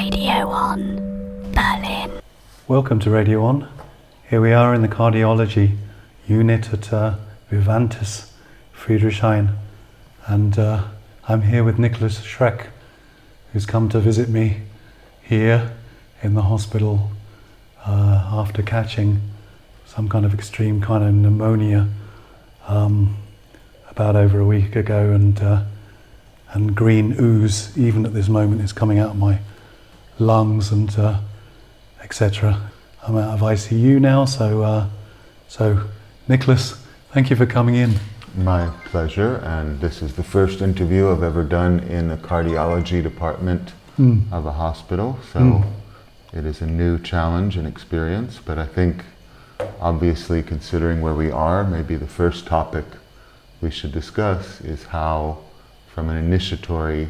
Radio On, Berlin. Welcome to Radio On. Here we are in the Cardiology unit at Vivantes Friedrichshain, and I'm here with Nikolas Schreck, who's come to visit me here in the hospital after catching some kind of extreme kind of pneumonia about over a week ago, and green ooze even at this moment is coming out of my lungs and etc. I'm out of ICU now, so Nikolas, thank you for coming in. My pleasure, and this is the first interview I've ever done in the cardiology department of a hospital, so it is a new challenge and experience, but I think obviously considering where we are, maybe the first topic we should discuss is how, from an initiatory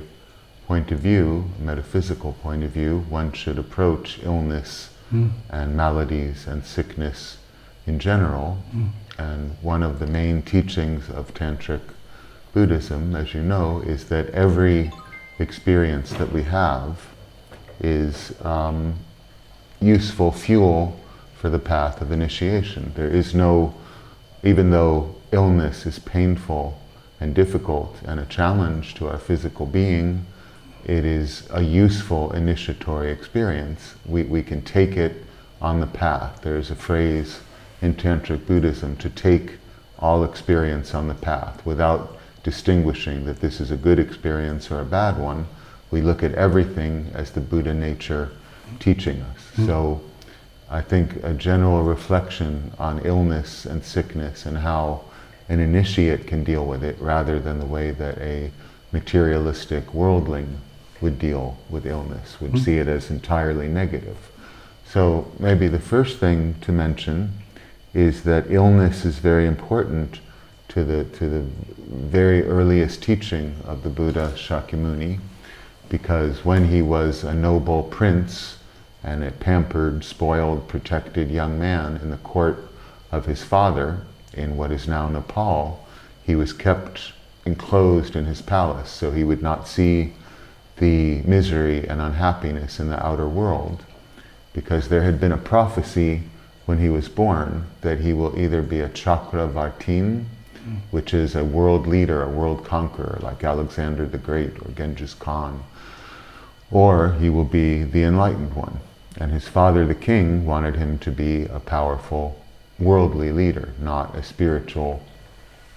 point of view, metaphysical point of view, one should approach illness and maladies and sickness in general. And one of the main teachings of Tantric Buddhism, as you know, is that every experience that we have is useful fuel for the path of initiation. There is no, even though illness is painful and difficult and a challenge to our physical being, it is a useful initiatory experience. We can take it on the path. There's a phrase in Tantric Buddhism to take all experience on the path without distinguishing that this is a good experience or a bad one. We look at everything as the Buddha nature teaching us. So I think a general reflection on illness and sickness and how an initiate can deal with it rather than the way that a materialistic worldling would deal with illness, would see it as entirely negative. So maybe the first thing to mention is that illness is very important to the very earliest teaching of the Buddha Shakyamuni, because when he was a noble prince and a pampered, spoiled, protected young man in the court of his father in what is now Nepal, he was kept enclosed in his palace so he would not see the misery and unhappiness in the outer world, because there had been a prophecy when he was born that he will either be a Chakravartin, which is a world leader, a world conqueror like Alexander the Great or Genghis Khan, or he will be the enlightened one. And his father, the king, wanted him to be a powerful worldly leader, not a spiritual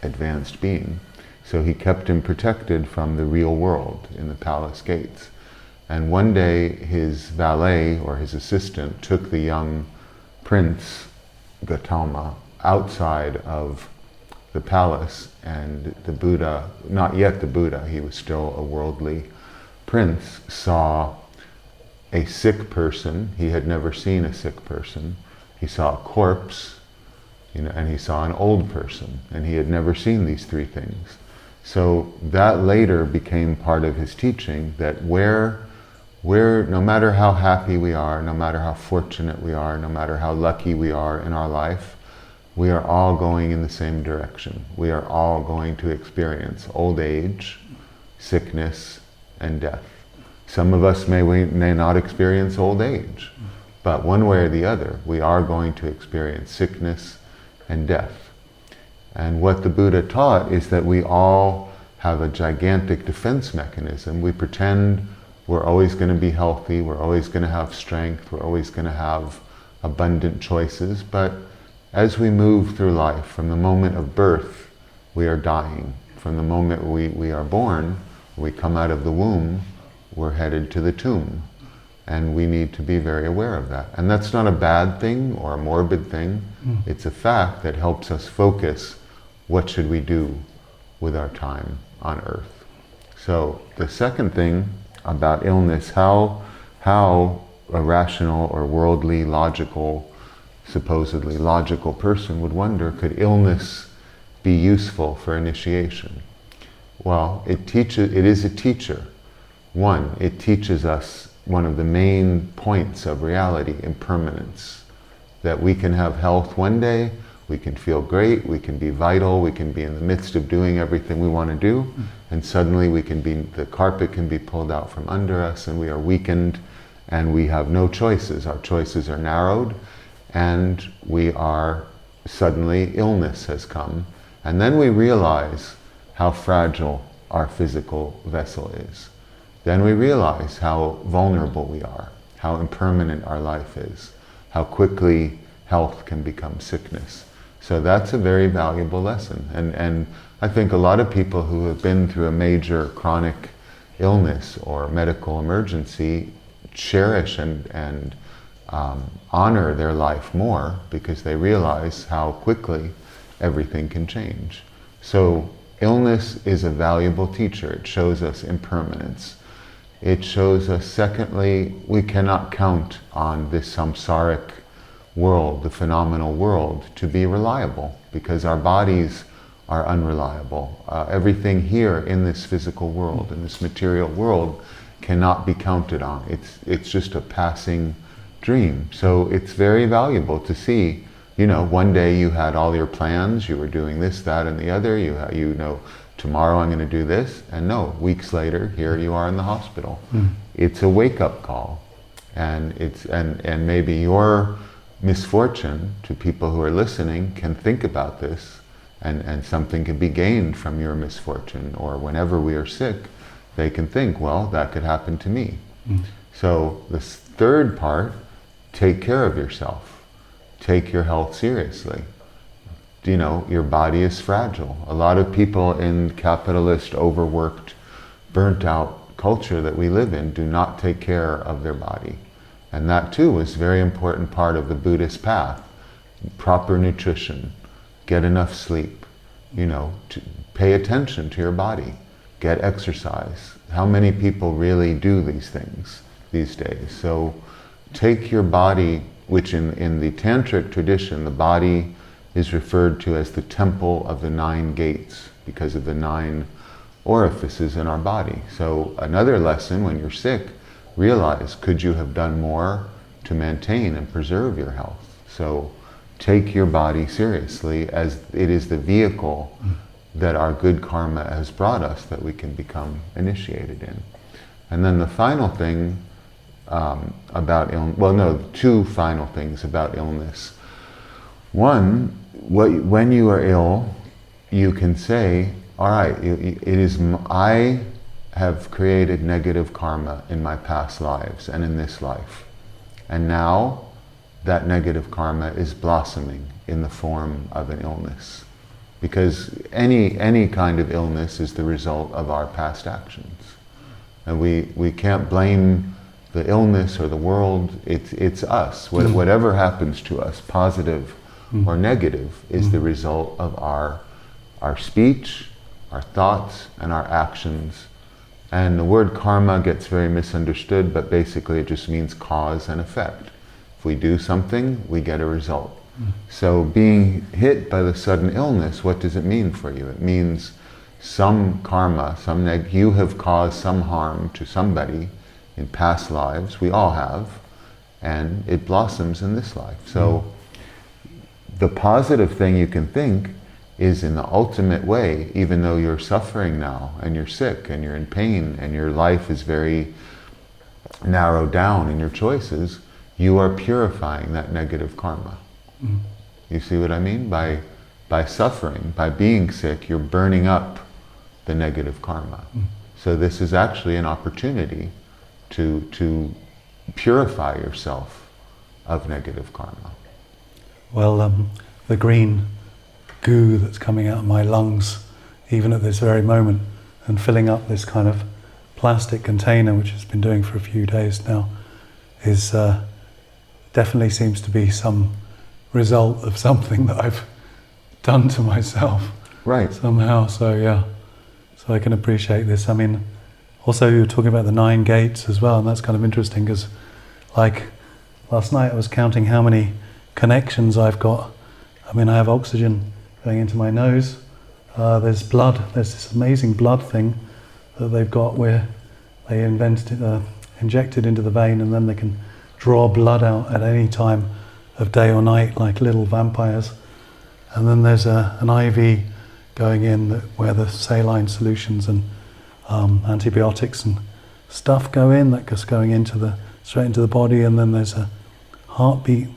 advanced being. So he kept him protected from the real world in the palace gates. And one day his valet or his assistant took the young Prince Gautama outside of the palace, and the Buddha, not yet the Buddha, he was still a worldly prince, saw a sick person. He had never seen a sick person. He saw a corpse, and he saw an old person, and he had never seen these three things. So that later became part of his teaching, that where no matter how happy we are, no matter how fortunate we are, no matter how lucky we are in our life, we are all going in the same direction. We are all going to experience old age, sickness, and death. Some of us may not experience old age, but one way or the other, we are going to experience sickness and death. And what the Buddha taught is that we all have a gigantic defense mechanism. We pretend we're always going to be healthy, we're always going to have strength, we're always going to have abundant choices, but as we move through life, from the moment of birth, we are dying. From the moment we are born, we come out of the womb, we're headed to the tomb. And we need to be very aware of that. And that's not a bad thing or a morbid thing. It's a fact that helps us focus what should we do with our time on earth. So the second thing about illness, how a rational or worldly, logical, supposedly logical person would wonder, could illness be useful for initiation? Well, it is a teacher. One, it teaches us one of the main points of reality, impermanence. That we can have health one day, we can feel great, we can be vital, we can be in the midst of doing everything we want to do, and suddenly the carpet can be pulled out from under us and we are weakened and we have no choices. Our choices are narrowed, and we are suddenly illness has come. And then we realize how fragile our physical vessel is. Then we realize how vulnerable we are, how impermanent our life is, how quickly health can become sickness. So that's a very valuable lesson. And I think a lot of people who have been through a major chronic illness or medical emergency cherish and honor their life more, because they realize how quickly everything can change. So illness is a valuable teacher. It shows us impermanence. It shows us, secondly, we cannot count on this samsaric world, the phenomenal world, to be reliable, because our bodies are unreliable. Everything here in this physical world, in this material world, cannot be counted on. It's just a passing dream. So it's very valuable to see, one day you had all your plans, you were doing this, that, and the other, you know, tomorrow I'm going to do this, and no, weeks later, here you are in the hospital. It's a wake-up call, and and maybe your misfortune, to people who are listening, can think about this, and something can be gained from your misfortune, or whenever we are sick, they can think, well, that could happen to me. So the third part, take care of yourself. Take your health seriously. Your body is fragile. A lot of people in capitalist, overworked, burnt out culture that we live in do not take care of their body. And that too is a very important part of the Buddhist path. Proper nutrition, get enough sleep, to pay attention to your body, get exercise. How many people really do these things these days? So take your body, which in the tantric tradition, the body is referred to as the temple of the 9 gates, because of the 9 orifices in our body. So another lesson, when you're sick, realize, could you have done more to maintain and preserve your health? So take your body seriously, as it is the vehicle that our good karma has brought us, that we can become initiated in. And then the final thing about illness, two final things about illness. One, when you are ill, you can say, all right, I have created negative karma in my past lives and in this life. And now that negative karma is blossoming in the form of an illness. Because any kind of illness is the result of our past actions. And we can't blame the illness or the world, it's us. Whatever happens to us, positive or negative, is the result of our speech, our thoughts, and our actions. And the word karma gets very misunderstood, but basically it just means cause and effect. If we do something, we get a result. So being hit by the sudden illness, what does it mean for you? It means some karma, you have caused some harm to somebody in past lives. We all have, and it blossoms in this life. So the positive thing you can think is, in the ultimate way, even though you're suffering now and you're sick and you're in pain and your life is very narrowed down in your choices, you are purifying that negative karma. You see what I mean? By suffering, by being sick, you're burning up the negative karma. So this is actually an opportunity to purify yourself of negative karma. Well, the green goo that's coming out of my lungs, even at this very moment, and filling up this kind of plastic container, which has been doing for a few days now, is definitely seems to be some result of something that I've done to myself. Right. Somehow, so yeah. So I can appreciate this. I mean, also you were talking about the 9 gates as well, and that's kind of interesting, because like last night I was counting how many connections I've got. I mean, I have oxygen going into my nose. There's blood. There's this amazing blood thing that they've got where they inject it into the vein, and then they can draw blood out at any time of day or night, like little vampires. And then there's an IV going in where the saline solutions and antibiotics and stuff go in, that goes going into the straight into the body, and then there's a heartbeat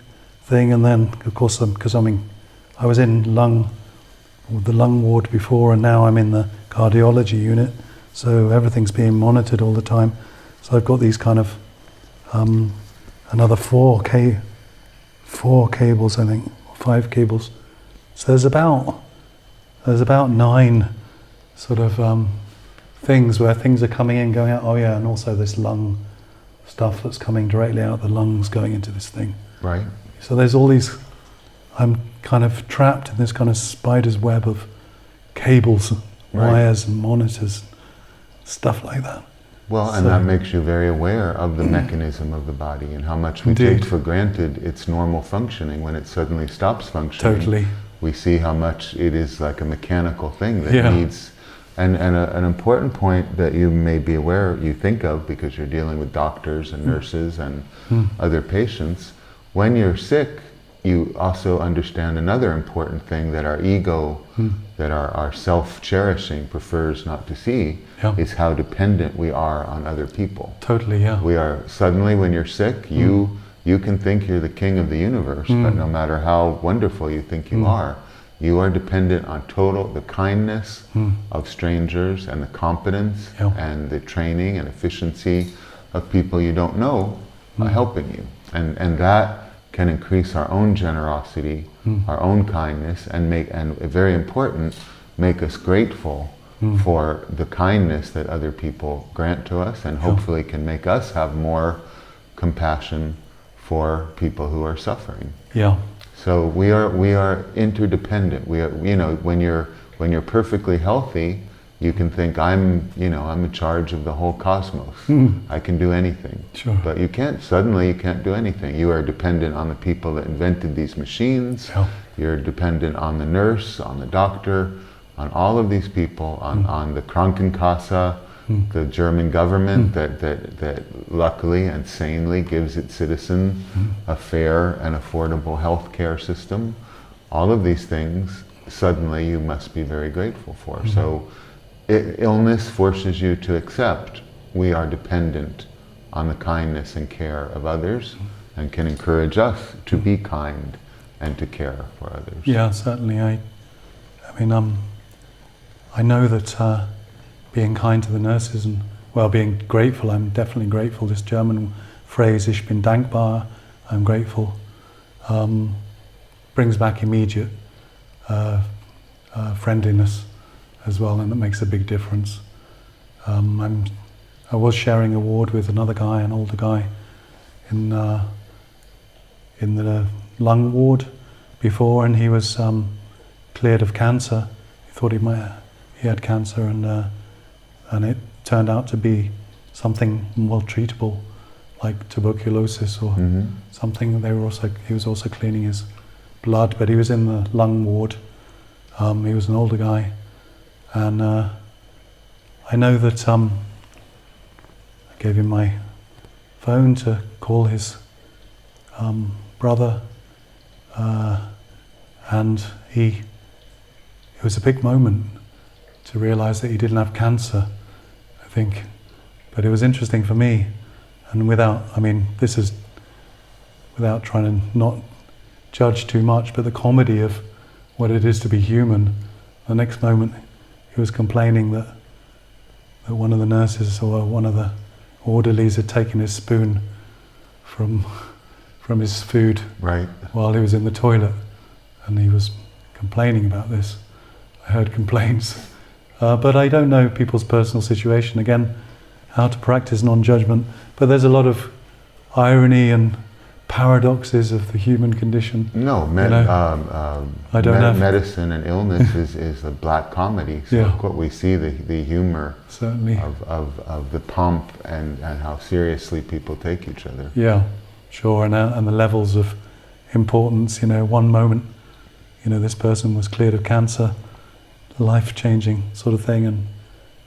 thing, and then of course because I was in the lung ward before, and now I'm in the cardiology unit, so everything's being monitored all the time. So I've got these kind of another 4 cables, I think, 5 cables. So there's about 9 sort of things where things are coming in, going out. Oh yeah, and also this lung stuff that's coming directly out of the lungs, going into this thing. Right. So there's all these. I'm kind of trapped in this kind of spider's web of cables, wires, and monitors, stuff like that. Well, and that makes you very aware of the mechanism of the body and how much we take for granted its normal functioning. When it suddenly stops functioning, Totally. we see how much it is like a mechanical thing that needs. And an important point that you may be aware, you think of, because you're dealing with doctors and nurses and other patients, when you're sick, you also understand another important thing that our ego, that our self-cherishing prefers not to see, is how dependent we are on other people. Totally, yeah. We are, suddenly when you're sick, you can think you're the king of the universe, but no matter how wonderful you think you are dependent on the kindness of strangers and the competence and the training and efficiency of people you don't know helping you. And that can increase our own generosity, our own kindness, and very important, make us grateful for the kindness that other people grant to us, and hopefully can make us have more compassion for people who are suffering. Yeah. So we are interdependent. We are, when you're perfectly healthy, you can think I'm in charge of the whole cosmos. I can do anything. Sure. But you can't do anything. You are dependent on the people that invented these machines. You're dependent on the nurse, on the doctor, on all of these people, on the Krankenhaus, the German government that luckily and sanely gives its citizens a fair and affordable health care system. All of these things, suddenly you must be very grateful for. So illness forces you to accept we are dependent on the kindness and care of others, and can encourage us to be kind and to care for others. Yeah, certainly. I know that being kind to the nurses and, being grateful, I'm definitely grateful. This German phrase, ich bin dankbar, I'm grateful, brings back immediate friendliness as well, and it makes a big difference. I was sharing a ward with another guy, an older guy, in the lung ward before, and he was cleared of cancer. He thought he had cancer, and it turned out to be something more treatable, like tuberculosis or something. He was also cleaning his blood, but he was in the lung ward. He was an older guy, and I know that I gave him my phone to call his brother, and it was a big moment to realize that he didn't have cancer, I think. But it was interesting for me, and this is without trying to not judge too much, but the comedy of what it is to be human. The next moment he was complaining that one of the nurses or one of the orderlies had taken his spoon from his food while he was in the toilet, and he was complaining about this. I heard complaints. But I don't know people's personal situation, again, how to practice non-judgment. But there's a lot of irony and paradoxes of the human condition. No, medicine and illness is a black comedy. So what we see, the humor certainly of the pomp and how seriously people take each other. Yeah, sure, and the levels of importance. One moment, this person was cleared of cancer, life-changing sort of thing, and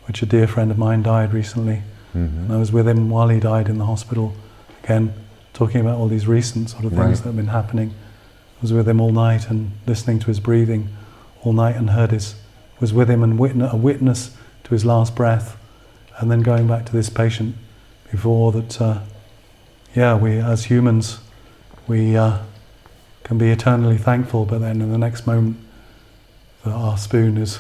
which a dear friend of mine died recently, and I was with him while he died in the hospital, again talking about all these recent sort of things that have been happening. I was with him all night and listening to his breathing all night, and was with him and a witness to his last breath, and then going back to this patient before that yeah, we as humans, we can be eternally thankful, but then in the next moment, that our spoon is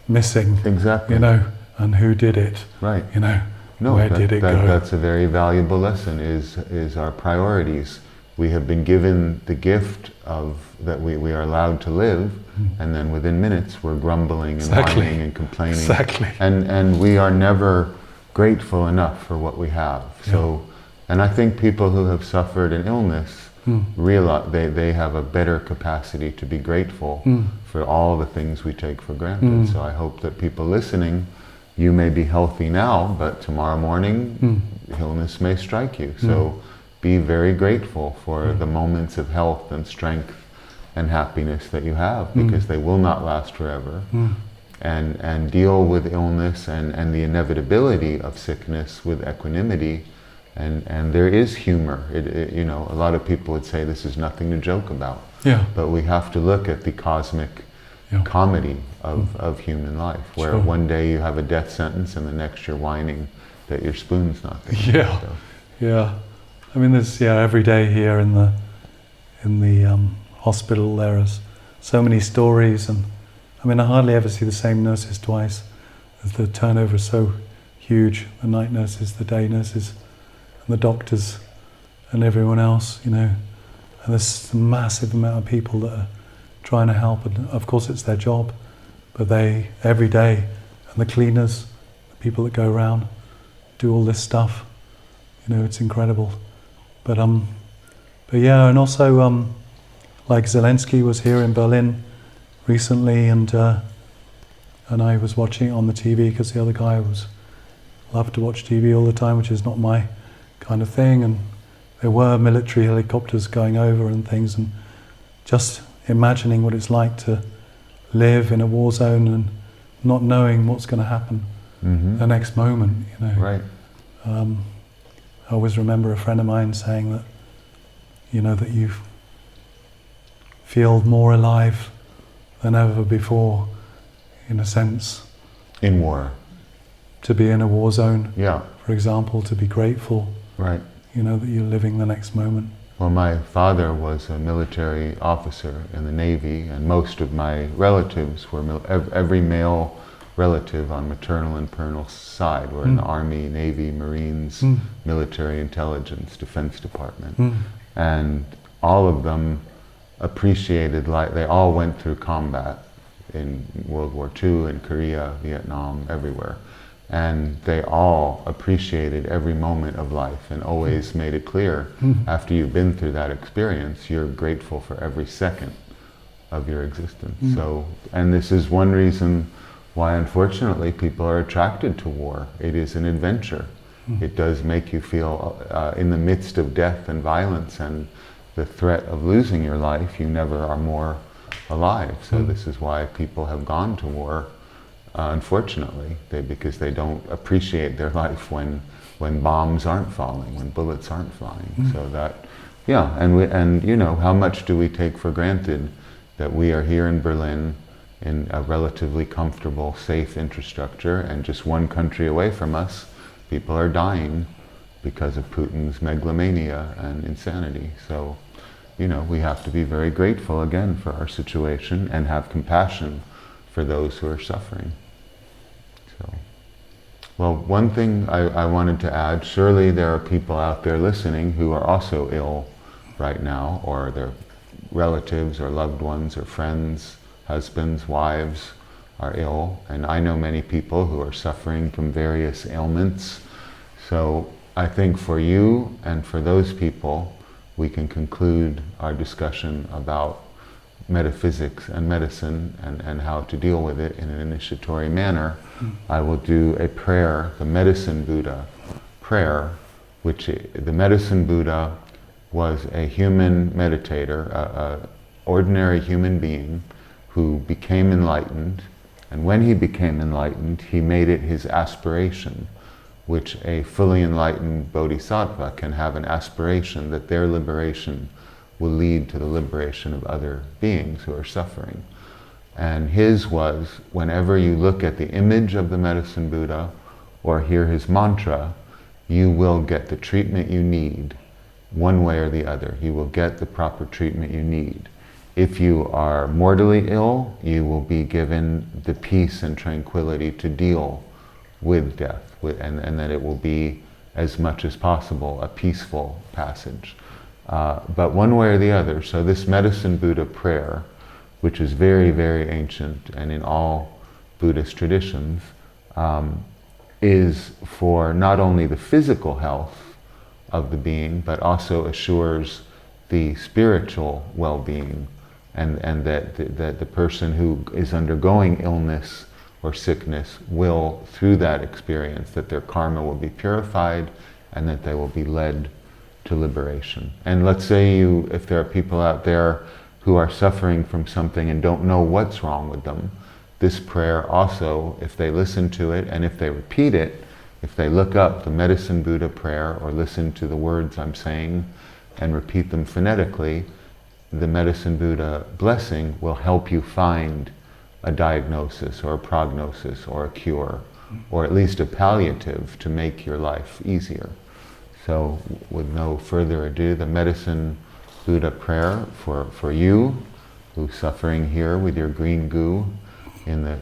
missing. Exactly. You know, and who did it? Right. You know, No, where did it go? That's a very valuable lesson, is our priorities. We have been given the gift of that we are allowed to live, and then within minutes we're grumbling and whining and complaining. Exactly. And we are never grateful enough for what we have. So, and I think people who have suffered an illness realize they have a better capacity to be grateful for all the things we take for granted. So I hope that people listening, you may be healthy now, but tomorrow morning illness may strike you. So be very grateful for the moments of health and strength and happiness that you have, because they will not last forever. And deal with illness and the inevitability of sickness with equanimity. And there is humor. You know, a lot of people would say this is nothing to joke about. Yeah. But we have to look at the cosmic comedy of human life, where one day you have a death sentence and the next you're whining that your spoon's not there. Yeah. So. Yeah. I mean, there's every day here in the hospital there is so many stories, and I mean I hardly ever see the same nurses twice. The turnover is so huge. The night nurses, the day nurses, and the doctors, and everyone else. You know, and there's a massive amount of people that are trying to help, and of course it's their job, but they every day, and the cleaners, the people that go around, do all this stuff. You know, it's incredible. But yeah, and also like Zelensky was here in Berlin recently, and I was watching it on the TV because the other guy loved to watch TV all the time, which is not my kind of thing. And there were military helicopters going over and things, and just imagining what it's like to live in a war zone and not knowing what's going to happen the next moment. You know, Right. I always remember a friend of mine saying that, you know, that you feel more alive than ever before, in a sense. In war. To be in a war zone, Yeah. for example, to be grateful, Right. you know, that you're living the next moment. Well, my father was a military officer in the Navy, and most of my relatives were every male relative on maternal and paternal side were in the Army, Navy, Marines, military intelligence, Defense Department. And all of them appreciated life. They all went through combat in World War II, in Korea, Vietnam, everywhere. And they all appreciated every moment of life and always made it clear, after you've been through that experience, you're grateful for every second of your existence. So, and this is one reason why unfortunately people are attracted to war. It is an adventure. It does make you feel in the midst of death and violence and the threat of losing your life, you never are more alive. So this is why people have gone to war, unfortunately, because they don't appreciate their life when bombs aren't falling, when bullets aren't flying. So that, yeah, and you know, how much do we take for granted that we are here in Berlin in a relatively comfortable, safe infrastructure, and just one country away from us, people are dying because of Putin's megalomania and insanity. So, you know, we have to be very grateful again for our situation and have compassion for those who are suffering. So, well, one thing I wanted to add, surely there are people out there listening who are also ill right now, or their relatives or loved ones or friends, husbands, wives are ill, and I know many people who are suffering from various ailments. So I think for you and for those people, we can conclude our discussion about metaphysics and medicine and how to deal with it in an initiatory manner. I will do a prayer, the Medicine Buddha prayer, which the Medicine Buddha was a human meditator, an ordinary human being who became enlightened, and when he became enlightened, he made it his aspiration, which a fully enlightened bodhisattva can have an aspiration that their liberation will lead to the liberation of other beings who are suffering. And his was, whenever you look at the image of the Medicine Buddha or hear his mantra, you will get the treatment you need one way or the other. You will get the proper treatment you need. If you are mortally ill, you will be given the peace and tranquility to deal with death, and that it will be, as much as possible, a peaceful passage. But one way or the other, so this Medicine Buddha prayer, which is very, very ancient and in all Buddhist traditions, is for not only the physical health of the being, but also assures the spiritual well-being, and that the person who is undergoing illness or sickness will, through that experience, that their karma will be purified and that they will be led to liberation. And let's say if there are people out there who are suffering from something and don't know what's wrong with them, this prayer also, if they listen to it and if they repeat it, if they look up the Medicine Buddha prayer or listen to the words I'm saying and repeat them phonetically, the Medicine Buddha blessing will help you find a diagnosis or a prognosis or a cure, or at least a palliative to make your life easier. So with no further ado, the Medicine Buddha prayer for you who's suffering here with your green goo in the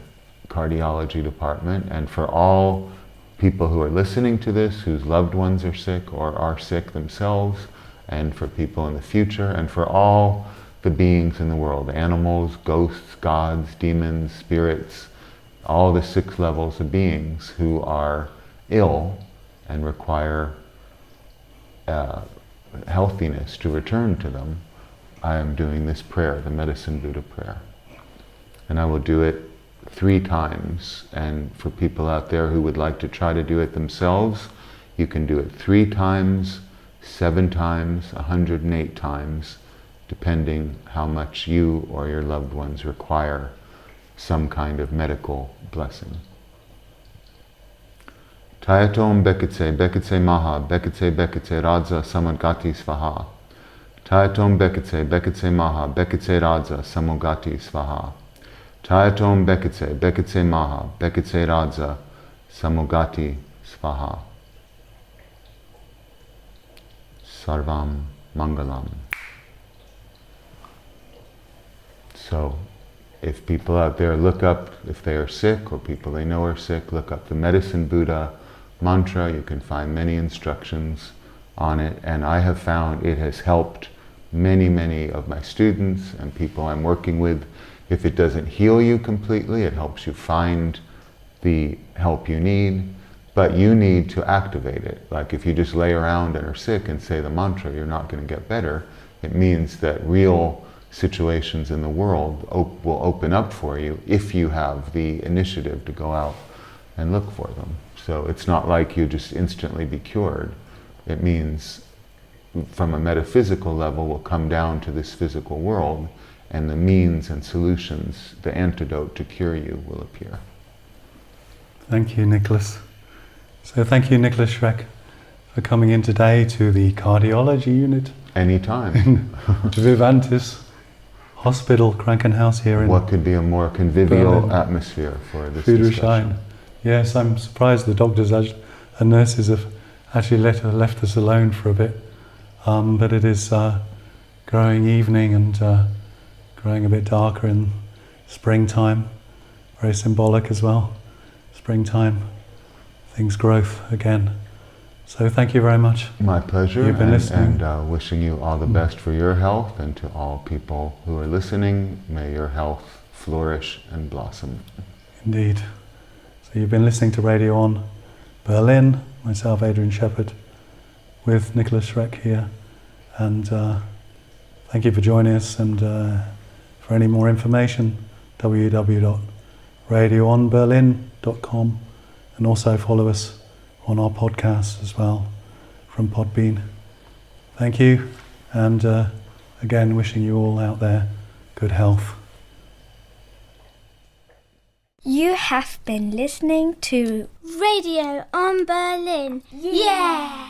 cardiology department, and for all people who are listening to this whose loved ones are sick or are sick themselves, and for people in the future, and for all the beings in the world, animals, ghosts, gods, demons, spirits, all the 6 levels of beings who are ill and require healthiness to return to them. I am doing this prayer, the Medicine Buddha prayer. And I will do it 3 times. And for people out there who would like to try to do it themselves, you can do it 3 times, 7 times, 108 times, depending how much you or your loved ones require some kind of medical blessing. Tayatom Beketse Maha, Beketse Radza Samagati Svaha. Tayatom Beketse Maha, Beketse Radza Samagati Svaha. Tayatom Beketse Maha, Beketse Radza Samagati Svaha. Sarvam Mangalam. So, if people out there look up, if they are sick or people they know are sick, look up the Medicine Buddha mantra. You can find many instructions on it, and I have found it has helped many of my students and people I'm working with. If it doesn't heal you completely, it helps you find the help you need, but you need to activate it. Like if you just lay around and are sick and say the mantra, you're not going to get better. It means that real situations in the world will open up for you if you have the initiative to go out and look for them. So it's not like you just instantly be cured. It means from a metaphysical level will come down to this physical world, and the means and solutions, the antidote to cure you, will appear. Thank you, Nikolas. So thank you, Nikolas Schreck, for coming in today to the cardiology unit. Anytime. In Vivantes Hospital, Krankenhaus here in What could be a more convivial Berlin. Atmosphere for this Friedrichshain. discussion? Yes, I'm surprised the doctors and nurses have actually left us alone for a bit. But it is growing evening and growing a bit darker in springtime. Very symbolic as well. Springtime, things growth again. So thank you very much. My pleasure. You've been listening. And wishing you all the best for your health, and to all people who are listening, may your health flourish and blossom. Indeed. So you've been listening to Radio On Berlin, myself, Adrian Shephard, with Nikolas Schreck here. And thank you for joining us. And for any more information, www.radioonberlin.com, and also follow us on our podcast as well from Podbean. Thank you, and again, wishing you all out there good health. You have been listening to Radio on Berlin. Yeah!